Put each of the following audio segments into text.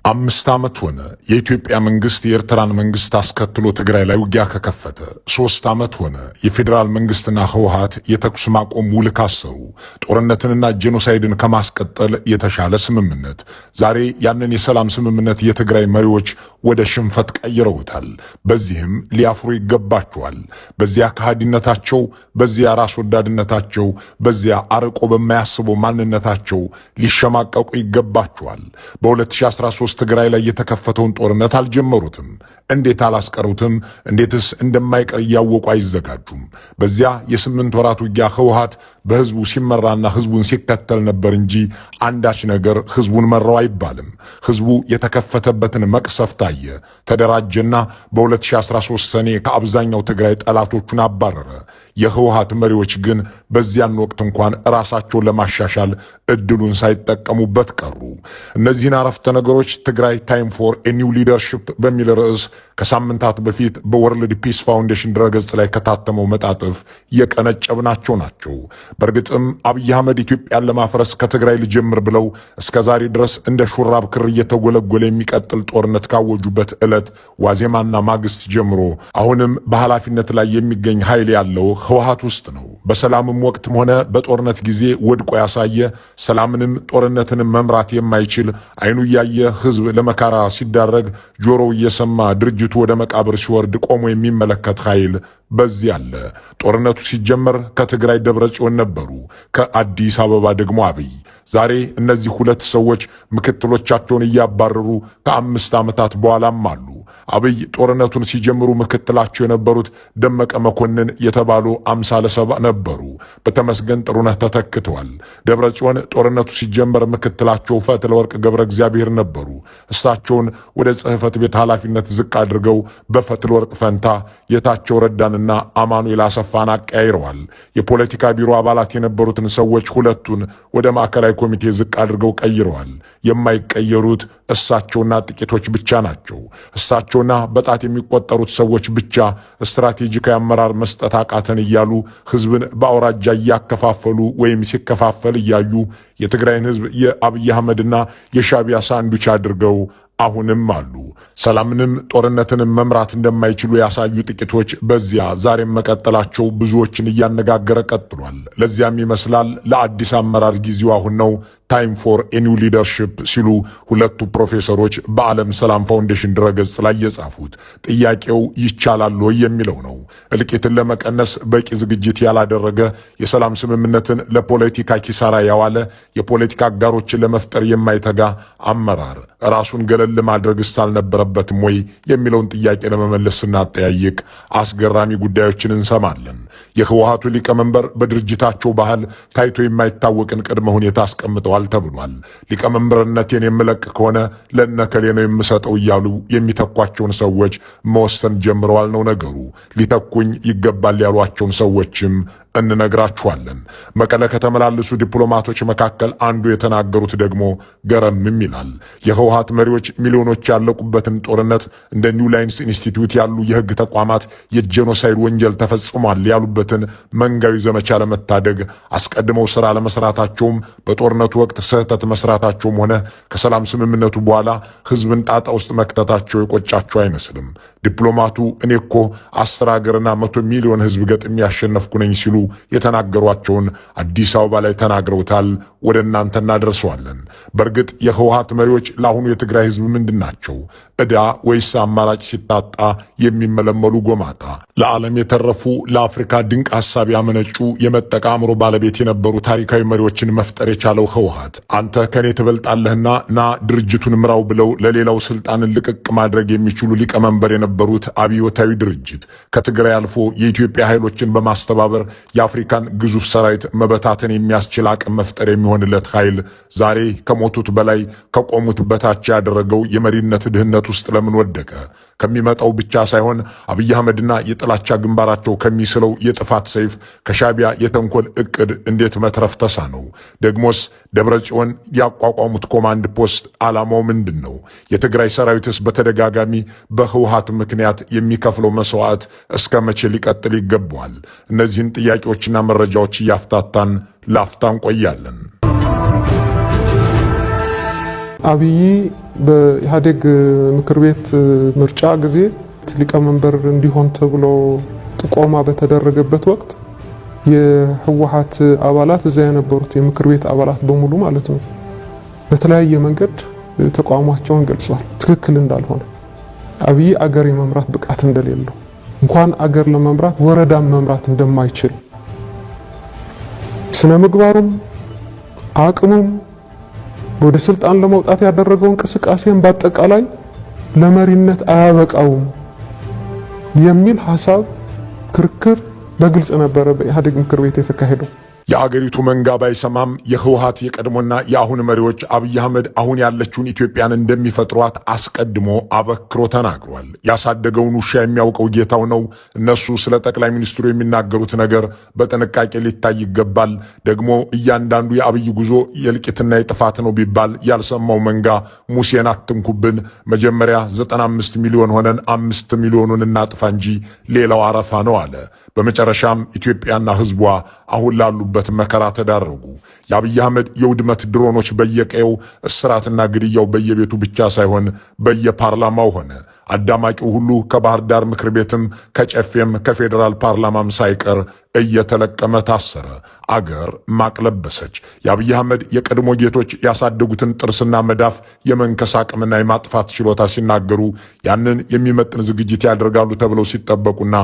5 ዓመት ሆነ የኢትዮጵያ መንግስት የኤርትራን መንግስት አስከትሎ ትግራይ ላይ ውጊያ ከከፈተ። 3 ዓመት ሆነ የፌዴራል መንግስትና ህወሓት የተኩስ ማቆም ውል ካሰሩ። ጦርነትንና ጄኖሳይድን ከማስቀጠል የተሻለ ስምምነት። ዛሬ ያንን የሰላም ስምምነት የትግራይ መሪዎች ወደ ሽንፈት ቀይረውታል። በዚህም ሊያፍሩ ይገባቸዋል። በዚያ ከሃዲነታቸው፣ በዚያ ራስ ወዳድነታቸው፣ በዚያ አርቆ በማያስበው ማንነታቸው ሊሸማቀቁ ይገባቸዋል። በ2013 ትግራይ ላይ የተከፈተውን ጦርነት አልጀመሩትም። እንዴት አላስቀሩትም? እንዴትስ እንደማይቀር እያወቁ አይዘጋጁም? በዚያ የ8 ወራት ውጊያ ህወሓት በህዝቡ ሲመራና ህዝቡን ሲከተል ነበር እንጂ አንዳች ነገር ህዝቡን መራው አይባልም። ህዝቡ የተከፈተበትን መቅሰፍት አየ፣ ተደራጀና በ2013 ሰኔ ከአብዛኛው ትግራይ ጠላቶቹን አባረረ። የህወሓት መሪዎች ግን በዚያን ወቅት እንኳን ራሳቸውን ለማሻሻል እድሉን ሳይጠቀሙበት ቀሩ። እነዚህን አረፍተ ነገሮች ትግራይ ታይም ፎር ኤ ኒው ሊደርሺፕ በሚል ርዕስ ከሳምንታት በፊት በወርልድ ፒስ ፋውንዴሽን ድረገጽ ላይ ከታተመው መጣጥፍ የቀነጨብናቸው ናቸው። በእርግጥም አብይ አህመድ ኢትዮጵያን ለማፍረስ ከትግራይ ልጀምር ብለው እስከ ዛሬ ድረስ እንደ ሹራብ ክር እየተጎለጎለ የሚቀጥል ጦርነት ካወጁበት ዕለት ዋዜማና ማግስት ጀምሮ አሁንም በኃላፊነት ላይ የሚገኝ ኃይል ያለው ህወሓት ውስጥ ነው። በሰላምም ወቅትም ሆነ በጦርነት ጊዜ ወድቆ ያሳየ፣ ሰላምንም ጦርነትንም መምራት የማይችል፣ አይኑ እያየ ህዝብ ለመከራ ሲዳረግ ጆሮው እየሰማ ድርጅቱ ወደ መቃብር ሲወርድ ቆሞ የሚመለከት ኃይል በዚህ አለ። ጦርነቱ ሲጀመር ከትግራይ ደብረጽዮን ነበሩ፣ ከአዲስ አበባ ደግሞ አብይ። ዛሬ እነዚህ ሁለት ሰዎች ምክትሎቻቸውን እያባረሩ ከ5 ዓመታት በኋላም አሉ። አብይ ጦርነቱን ሲጀምሩ ምክትላቸው የነበሩት ደመቀ መኮንን የተባሉ 50 ነበሩ። በተመስገን ጥሩነህ ተተክተዋል። ደብረጽዮን ጦርነቱ ሲጀመር ምክትላቸው ፈትለወርቅ ገብረ እግዚአብሔር ነበሩ። እሳቸውን ወደ ጽሕፈት ቤት ኃላፊነት ዝቅ አድርገው በፈትለወርቅ ፈንታ ጌታቸው ረዳንና አማኑኤል አሰፋን አቀያይረዋል። የፖለቲካ ቢሮ አባላት የነበሩትን ሰዎች ሁለቱን ወደ ማዕከላዊ ኮሚቴ ዝቅ አድርገው ቀይረዋል። የማይቀየሩት እሳቸውና ጥቂቶች ብቻ ናቸው። እሳቸውና በጣት የሚቆጠሩት ሰዎች ብቻ ስትራቴጂካዊ አመራር መስጠት አቃተን እያሉ ህዝብን በአውራጃ እያከፋፈሉ ወይም ሲከፋፈል እያዩ የትግራይን ህዝብ የአብይ አህመድና የሻቢያ ሳንዱች አድርገው አሁንም አሉ። ሰላምንም ጦርነትንም መምራት እንደማይችሉ ያሳዩ ጥቂቶች በዚያ ዛሬም መቀጠላቸው ብዙዎችን እያነጋገረ ቀጥሏል። ለዚያም ይመስላል ለአዲስ አመራር ጊዜው አሁን ነው፣ ታይም ፎር ኤ ኒው ሊደርሺፕ ሲሉ ሁለቱ ፕሮፌሰሮች በዓለም ሰላም ፋውንዴሽን ድረገጽ ላይ የጻፉት። ጥያቄው ይቻላል ወይ የሚለው ነው። እልቂትን ለመቀነስ በቂ ዝግጅት ያላደረገ፣ የሰላም ስምምነትን ለፖለቲካ ኪሳራ ያዋለ፣ የፖለቲካ አጋሮችን ለመፍጠር የማይተጋ አመራር ራሱን ገለል ማድረግስ አልነበረበትም ወይ የሚለውን ጥያቄ ለመመለስ ስናጠያይቅ አስገራሚ ጉዳዮችን እንሰማለን። የህወሓቱ ሊቀመንበር በድርጅታቸው ባህል ታይቶ የማይታወቅን ቅድመ ሁኔታ አስቀምጠዋል ተብሏል። ሊቀመንበርነቴን የምለቅ ከሆነ ለነከሌ ነው የምሰጠው እያሉ የሚተኳቸውን ሰዎች መወሰን ጀምረዋል ነው ነገሩ። ሊተኩኝ ይገባል ያሏቸውን ሰዎችም እንነግራችኋለን። መቀለ ከተመላለሱ ዲፕሎማቶች መካከል አንዱ የተናገሩት ደግሞ ገረምም ይላል። የህወሓት መሪዎች ሚሊዮኖች ያለቁበትን ጦርነት እንደ ኒው ላይንስ ኢንስቲትዩት ያሉ የህግ ተቋማት የጄኖሳይድ ወንጀል ተፈጽሟል ያሉበትን መንጋዊ ዘመቻ ለመታደግ አስቀድመው ስራ ለመስራታቸውም በጦርነቱ ወቅት ስህተት መስራታቸውም ሆነ ከሰላም ስምምነቱ በኋላ ህዝብን ጣጣ ውስጥ መክተታቸው የቆጫቸው አይመስልም። ዲፕሎማቱ እኔ እኮ 10 ሀገርና 100 ሚሊዮን ህዝብ ገጥሜ ያሸነፍኩ ነኝ ሲሉ የተናገሯቸውን አዲስ አበባ ላይ ተናግረውታል። ወደ እናንተ እናደርሰዋለን። በእርግጥ የህወሓት መሪዎች ለአሁኑ የትግራይ ህዝብ ምንድናቸው? ዕዳ ወይስ አማራጭ ሲታጣ የሚመለመሉ ጎማታ? ለዓለም የተረፉ ለአፍሪካ ድንቅ ሐሳብ ያመነጩ የመጠቃ አእምሮ ባለቤት የነበሩ ታሪካዊ መሪዎችን መፍጠር የቻለው ህወሓት አንተ ከኔ ትበልጣለህና ና ድርጅቱን ምራው ብለው ለሌላው ስልጣንን ልቅቅ ማድረግ የሚችሉ ሊቀመንበር የነበሩት አብዮታዊ ድርጅት ከትግራይ አልፎ የኢትዮጵያ ኃይሎችን በማስተባበር የአፍሪካን ግዙፍ ሰራዊት መበታተን የሚያስችል አቅም መፍጠር የሚሆንለት ኃይል ዛሬ ከሞቱት በላይ ከቆሙት በታች ያደረገው የመሪነት ድህነት ውስጥ ለምን ወደቀ? ከሚመጣው ብቻ ሳይሆን አብይ አህመድና የጥላቻ ግንባራቸው ከሚስለው የጥፋት ሰይፍ ከሻቢያ የተንኮል እቅድ እንዴት መትረፍ ተሳነው? ደግሞስ ደብረጽዮን ያቋቋሙት ኮማንድ ፖስት ዓላማው ምንድን ነው? የትግራይ ሰራዊትስ በተደጋጋሚ በህወሓት ምክንያት የሚከፍለው መስዋዕት እስከ መቼ ሊቀጥል ይገባዋል? እነዚህን ጥያቄዎችና መረጃዎች እያፍታታን ላፍታ እንቆያለን። አብይ በኢህአዴግ ምክር ቤት ምርጫ ጊዜ ሊቀመንበር እንዲሆን ተብሎ ጥቆማ በተደረገበት ወቅት የህወሓት አባላት እዛ የነበሩት የምክር ቤት አባላት በሙሉ ማለት ነው በተለያየ መንገድ ተቋማቸውን ገልጸዋል። ትክክል እንዳልሆነ አብይ አገር የመምራት ብቃት እንደሌለው እንኳን አገር ለመምራት ወረዳም መምራት እንደማይችል ስነ ምግባሩም አቅሙም ወደ ስልጣን ለመውጣት ያደረገው እንቅስቃሴን በአጠቃላይ ለመሪነት አያበቃውም የሚል ሐሳብ ክርክር በግልጽ ነበረ በኢህአዴግ ምክር ቤት የተካሄደው። የአገሪቱ መንጋ ባይሰማም የህወሓት የቀድሞና የአሁን መሪዎች አብይ አህመድ አሁን ያለችውን ኢትዮጵያን እንደሚፈጥሯት አስቀድሞ አበክሮ ተናግሯል። ያሳደገውን ውሻ የሚያውቀው ጌታው ነው። እነሱ ስለ ጠቅላይ ሚኒስትሩ የሚናገሩት ነገር በጥንቃቄ ሊታይ ይገባል። ደግሞ እያንዳንዱ የአብይ ጉዞ የእልቂትና የጥፋት ነው ቢባል ያልሰማው መንጋ ሙሴን አትንኩብን፣ መጀመሪያ 95 ሚሊዮን ሆነን 5 ሚሊዮኑን እናጥፋ እንጂ ሌላው አረፋ ነው አለ። በመጨረሻም ኢትዮጵያና ህዝቧ አሁን ላሉበት መከራ ተዳረጉ። የአብይ አህመድ የውድመት ድሮኖች በየቀየው፣ እስራትና ግድያው በየቤቱ ብቻ ሳይሆን በየፓርላማው ሆነ። አዳማቂው ሁሉ ከባህር ዳር ምክር ቤትም ከጨፌም ከፌዴራል ፓርላማም ሳይቀር እየተለቀመ ታሰረ። አገር ማቅለበሰች። የአብይ አህመድ የቀድሞ ጌቶች ያሳደጉትን ጥርስና መዳፍ የመንከስ አቅምና የማጥፋት ችሎታ ሲናገሩ ያንን የሚመጥን ዝግጅት ያደርጋሉ ተብለው ሲጠበቁና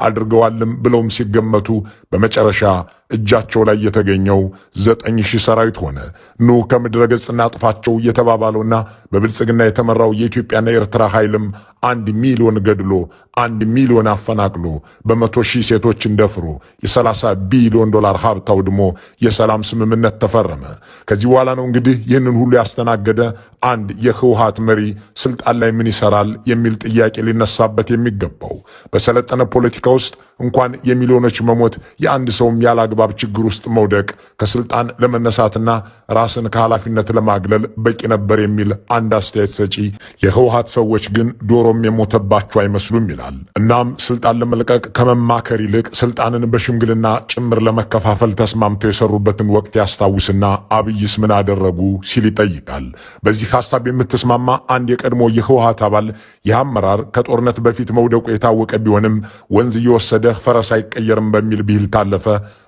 አድርገዋልም ብለውም ሲገመቱ በመጨረሻ እጃቸው ላይ የተገኘው 9000 ሰራዊት ሆነ። ኑ ከምድረ ገጽ እናጥፋቸው የተባባለውና በብልጽግና የተመራው የኢትዮጵያና የኤርትራ ኃይልም 1 ሚሊዮን ገድሎ 1 ሚሊዮን አፈናቅሎ በ100,000 ሴቶችን ደፍሮ የ30 ቢሊዮን ዶላር ሀብት አውድሞ የሰላም ስምምነት ተፈረመ። ከዚህ በኋላ ነው እንግዲህ ይህንን ሁሉ ያስተናገደ አንድ የህወሓት መሪ ስልጣን ላይ ምን ይሰራል የሚል ጥያቄ ሊነሳበት የሚገባው። በሰለጠነ ፖለቲካ ውስጥ እንኳን የሚሊዮኖች መሞት የአንድ ሰውም ያላግባብ ችግር ውስጥ መውደቅ ከስልጣን ለመነሳትና ራስን ከኃላፊነት ለማግለል በቂ ነበር የሚል አንድ አስተያየት ሰጪ፣ የህወሓት ሰዎች ግን ዶሮም የሞተባቸው አይመስሉም ይላል። እናም ስልጣን ለመልቀቅ ከመማከር ይልቅ ስልጣንን በሽምግልና ጭምር ለመከፋፈል ተስማምተው የሰሩበትን ወቅት ያስታውስና አብይስ ምን አደረጉ ሲል ይጠይቃል። በዚህ ሐሳብ የምትስማማ አንድ የቀድሞ የህወሓት አባል ይህ አመራር ከጦርነት በፊት መውደቁ የታወቀ ቢሆንም ወንዝ እየወሰደ ፈረስ አይቀየርም በሚል ብሂል ታለፈ።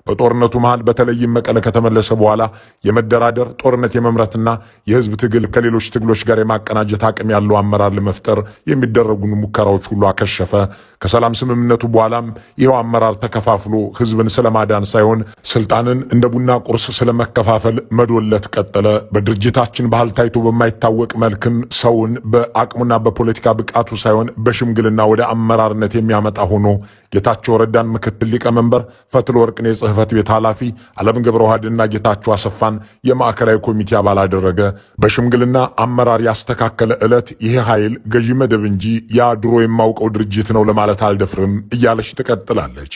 በጦርነቱ መሃል በተለይም መቀለ ከተመለሰ በኋላ የመደራደር ጦርነት የመምራትና የህዝብ ትግል ከሌሎች ትግሎች ጋር የማቀናጀት አቅም ያለው አመራር ለመፍጠር የሚደረጉን ሙከራዎች ሁሉ አከሸፈ። ከሰላም ስምምነቱ በኋላም ይኸው አመራር ተከፋፍሎ ህዝብን ስለማዳን ሳይሆን ስልጣንን እንደ ቡና ቁርስ ስለመከፋፈል መዶለት ቀጠለ። በድርጅታችን ባህል ታይቶ በማይታወቅ መልክም ሰውን በአቅሙና በፖለቲካ ብቃቱ ሳይሆን በሽምግልና ወደ አመራርነት የሚያመጣ ሆኖ ጌታቸው ረዳን ምክትል ሊቀመንበር፣ ፈትለ ወርቅን የጽህፈት ቤት ኃላፊ፣ አለም ገብረ ዋህድና ጌታቸው አሰፋን የማዕከላዊ ኮሚቴ አባል አደረገ። በሽምግልና አመራር ያስተካከለ ዕለት ይሄ ኃይል ገዢ መደብ እንጂ ያ ድሮ የማውቀው ድርጅት ነው ለማለት አልደፍርም እያለች ትቀጥላለች።